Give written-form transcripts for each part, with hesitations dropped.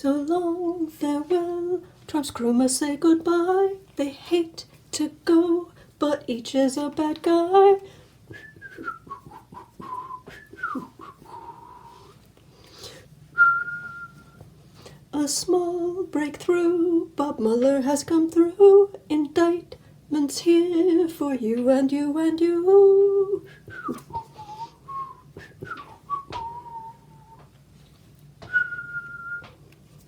So long, farewell, Trump's crew must say goodbye. They hate to go, but each is a bad guy. A small breakthrough, Bob Mueller has come through. Indictments here for you and you and you.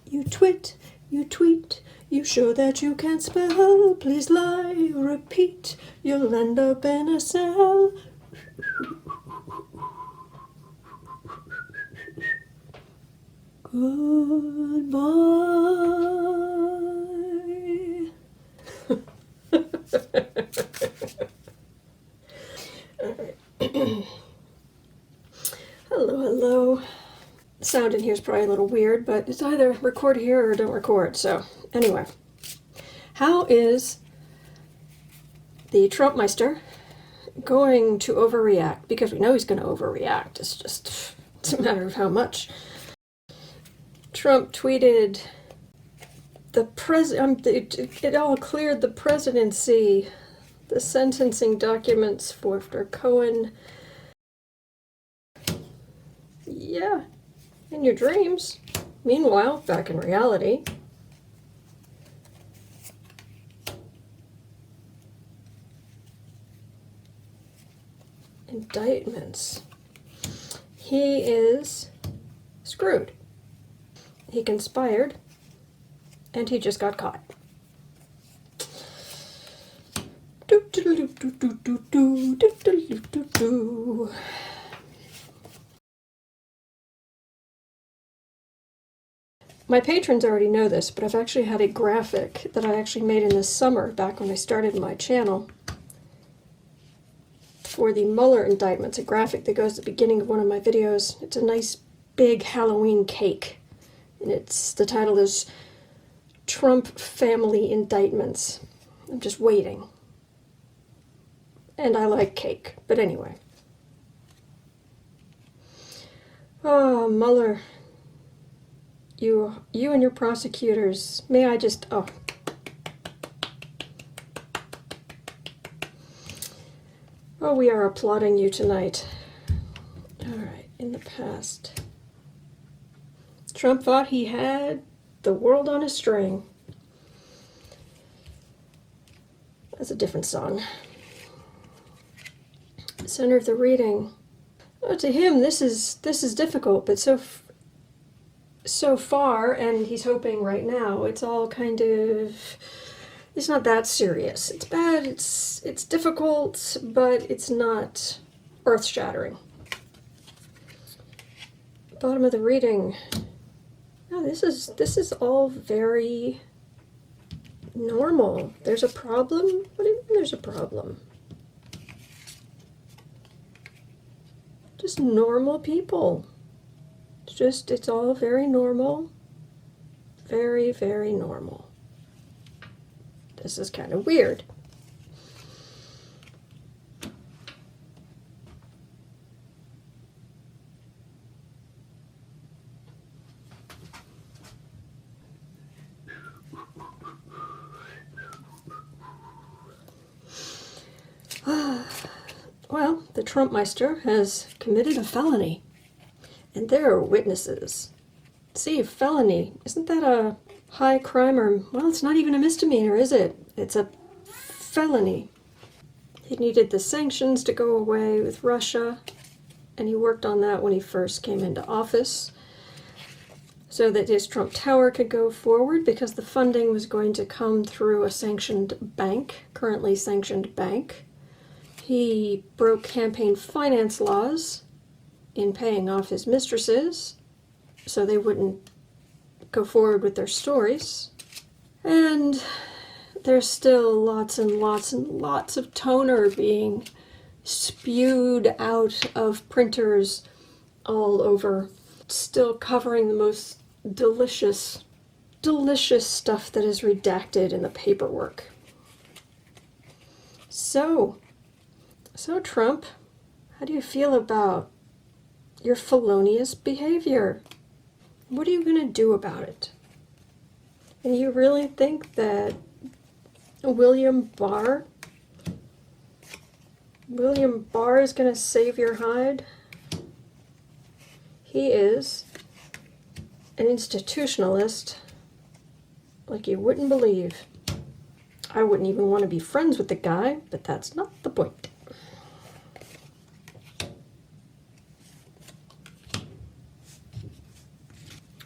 You twit, you tweet, you show that you can spell. Please lie, repeat, you'll end up in a cell. Goodbye. Hello, hello. The sound in here is probably a little weird, but it's either record here or don't record. So, anyway. How is the Trumpmeister going to overreact? Because we know he's going to overreact. It's a matter of how much. Trump tweeted, it all cleared the presidency. The sentencing documents for Cohen. Yeah, in your dreams. Meanwhile, back in reality. Indictments. He is screwed. He conspired, and he just got caught. My patrons already know this, but I've actually had a graphic that I actually made in the summer, back when I started my channel, for the Mueller indictments, a graphic that goes at the beginning of one of my videos. It's a nice big Halloween cake. And the title is Trump Family Indictments. I'm just waiting. And I like cake, but anyway. Oh, Mueller. You and your prosecutors. May I just, oh. Oh, we are applauding you tonight. All right, in the past. Trump thought he had the world on a string. That's a different song. Center of the reading. Oh, to him, this is difficult, but so far, and he's hoping right now, it's all kind of, it's not that serious. It's bad, it's difficult, but it's not earth-shattering. Bottom of the reading. Oh, this is all very normal. There's a problem? What do you mean there's a problem? Just normal people. It's all very normal. Very, very normal. This is kind of weird. Well, the Trumpmeister has committed a felony, and there are witnesses. See, a felony, isn't that a high crime, or, well, it's not even a misdemeanor, is it? It's a felony. He needed the sanctions to go away with Russia, and he worked on that when he first came into office, so that his Trump Tower could go forward, because the funding was going to come through a sanctioned bank, currently sanctioned bank. He broke campaign finance laws in paying off his mistresses so they wouldn't go forward with their stories. And there's still lots and lots and lots of toner being spewed out of printers all over, still covering the most delicious stuff that is redacted in the paperwork. So Trump, how do you feel about your felonious behavior? What are you going to do about it? And you really think that William Barr is going to save your hide? He is an institutionalist like you wouldn't believe. I wouldn't even want to be friends with the guy, but that's not the point.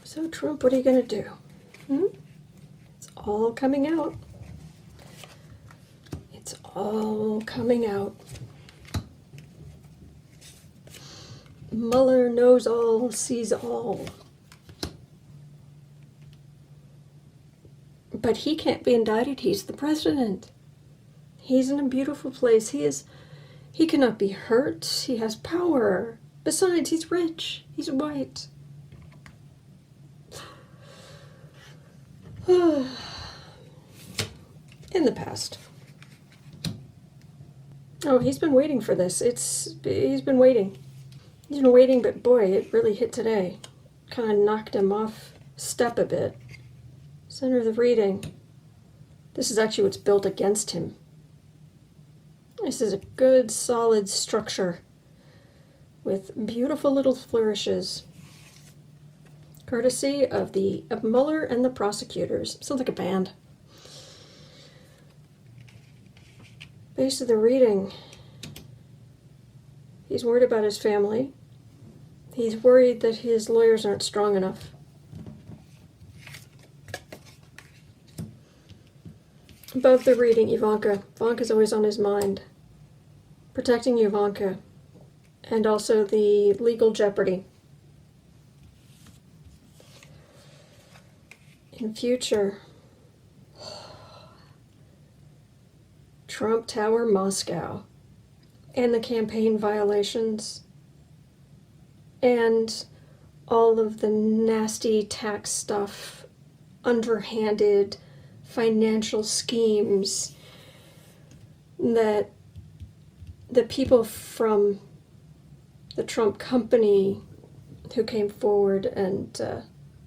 So Trump, what are you going to do? It's all coming out. It's all coming out. Mueller knows all, sees all. But he can't be indicted. He's the president. He's in a beautiful place. He cannot be hurt. He has power. Besides, he's rich. He's white. In the past. Oh, he's been waiting for this. He's been waiting. He's been waiting, but boy, it really hit today. Kind of knocked him off step a bit. Center of the reading. This is actually what's built against him. This is a good, solid structure with beautiful little flourishes. Courtesy of Mueller and the prosecutors. Sounds like a band. Base of the reading. He's worried about his family. He's worried that his lawyers aren't strong enough. Above the reading, Ivanka. Ivanka's always on his mind. Protecting Ivanka. And also the legal jeopardy. In future, Trump Tower, Moscow, and the campaign violations, and all of the nasty tax stuff, underhanded financial schemes that the people from the Trump company who came forward and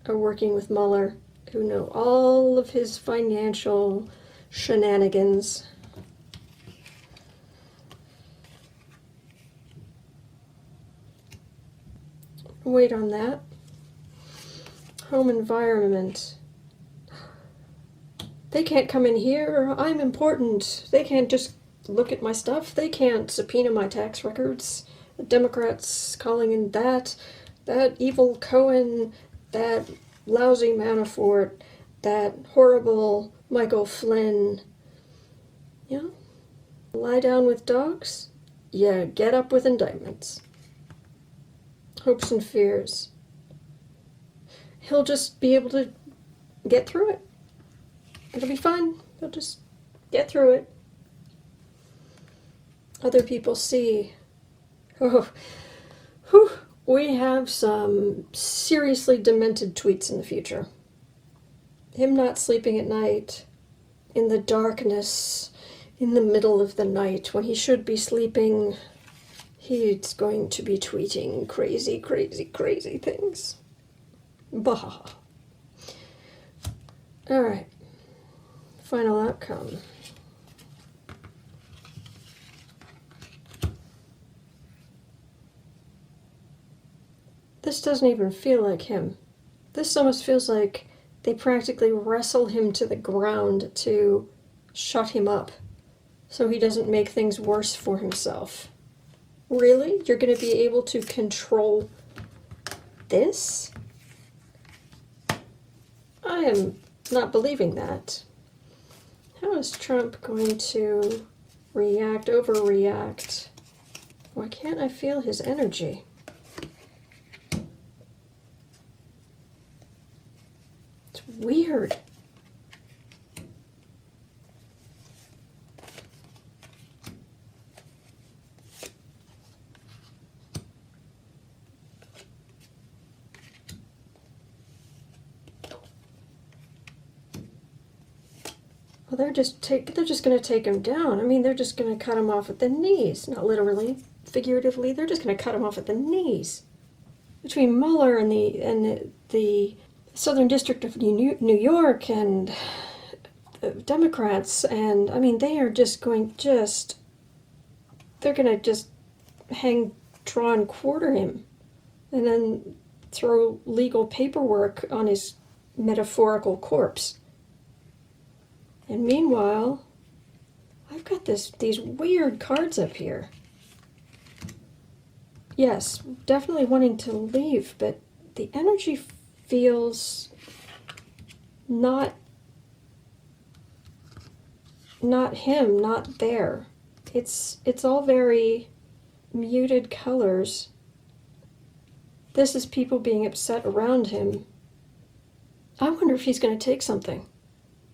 are working with Mueller, who know all of his financial shenanigans. Wait on that. Home environment. They can't come in here. I'm important. They can't just look at my stuff. They can't subpoena my tax records. The Democrats calling in that evil Cohen, that lousy Manafort, that horrible Michael Flynn. Yeah? Lie down with dogs? Yeah, get up with indictments. Hopes and fears. He'll just be able to get through it. It'll be fine. He'll just get through it. Other people see. Oh, whew, we have some seriously demented tweets in the future. Him not sleeping at night, in the darkness, in the middle of the night, when he should be sleeping, he's going to be tweeting crazy, crazy, crazy things. Bah. All right. Final outcome. This doesn't even feel like him. This almost feels like they practically wrestle him to the ground to shut him up so he doesn't make things worse for himself. Really? You're going to be able to control this? I am not believing that. How is Trump going to overreact? Why can't I feel his energy? It's weird. Well, they're just going to take him down. I mean, they're just going to cut him off at the knees. Not literally, figuratively. They're just going to cut him off at the knees. Between Mueller and the Southern District of New York and Democrats, and I mean, they are just they're going to just hang, draw, and quarter him, and then throw legal paperwork on his metaphorical corpse. And meanwhile, I've got these weird cards up here. Yes, definitely wanting to leave, but the energy feels not him, not there. It's all very muted colors. This is people being upset around him. I wonder if he's going to take something.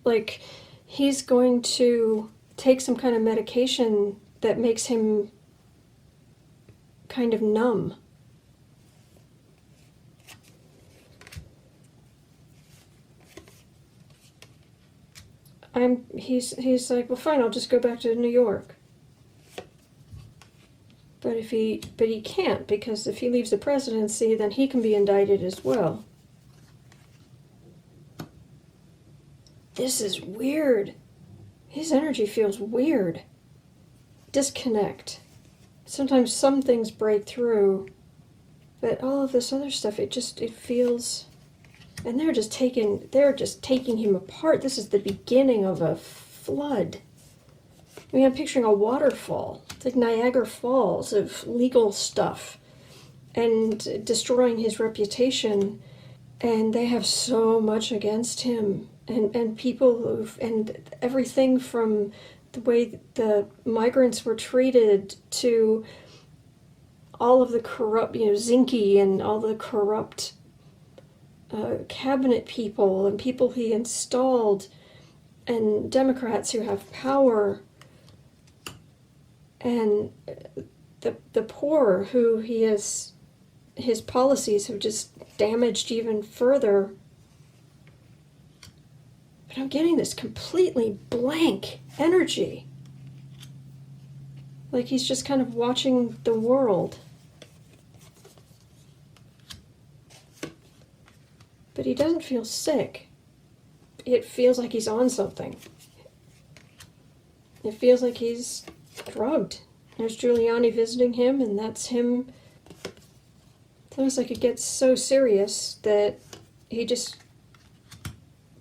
Like, he's going to take some kind of medication that makes him kind of numb. He's like, well, fine, I'll just go back to New York. But he can't, because if he leaves the presidency, then he can be indicted as well. This is weird. His energy feels weird. Disconnect. Sometimes some things break through, but all of this other stuff, it feels, and they're just taking him apart. This is the beginning of a flood. I mean, I'm picturing a waterfall. It's like Niagara Falls of legal stuff and destroying his reputation. And they have so much against him. And people and everything from the way the migrants were treated to all of the corrupt, Zinke and all the corrupt cabinet people and people he installed, and Democrats who have power, and the poor who his policies have just damaged even further. But I'm getting this completely blank energy. Like he's just kind of watching the world. But he doesn't feel sick. It feels like he's on something. It feels like he's drugged. There's Giuliani visiting him, and that's him. It's almost like it gets so serious that he just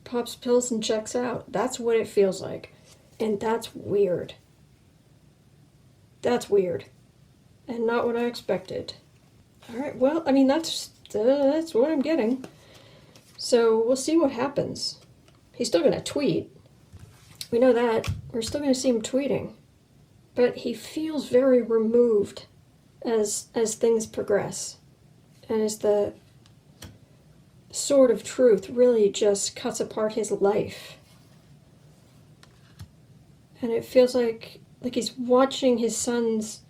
pops pills and checks out. That's what it feels like. And that's weird. That's weird. And not what I expected. Alright, well, I mean, that's what I'm getting. So we'll see what happens. He's still going to tweet. We know that. We're still going to see him tweeting. But he feels very removed as things progress. And as the sword of truth really just cuts apart his life. And it feels like he's watching his sons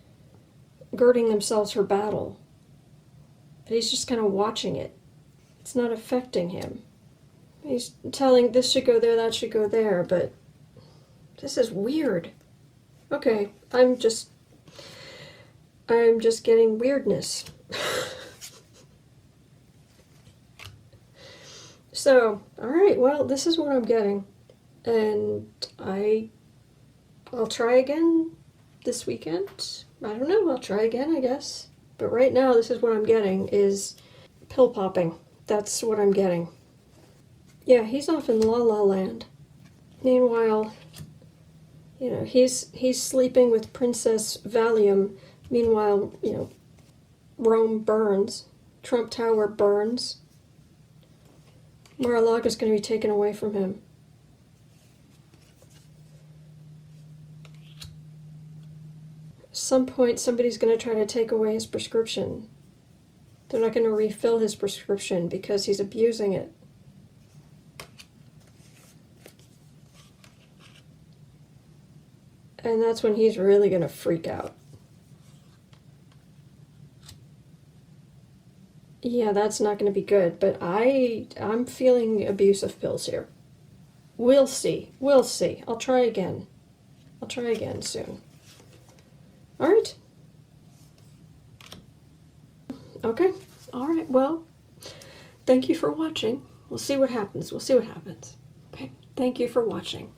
girding themselves for battle. But he's just kind of watching it. It's not affecting him. He's telling this should go there, that should go there, but this is weird. Okay, I'm just getting weirdness. So, alright, well, this is what I'm getting. And I'll try again this weekend. I don't know, I'll try again, I guess. But right now, this is what I'm getting, is pill popping. That's what I'm getting. Yeah, he's off in La La Land. Meanwhile, he's sleeping with Princess Valium. Meanwhile, Rome burns. Trump Tower burns. Mar-a-Laga's going to be taken away from him. At some point, somebody's going to try to take away his prescription. They're not going to refill his prescription because he's abusing it. And that's when he's really going to freak out. Yeah, that's not going to be good, but I'm feeling abuse of pills here. We'll see. We'll see. I'll try again. I'll try again soon. All right. Okay. All right. Well, thank you for watching. We'll see what happens. We'll see what happens. Okay. Thank you for watching.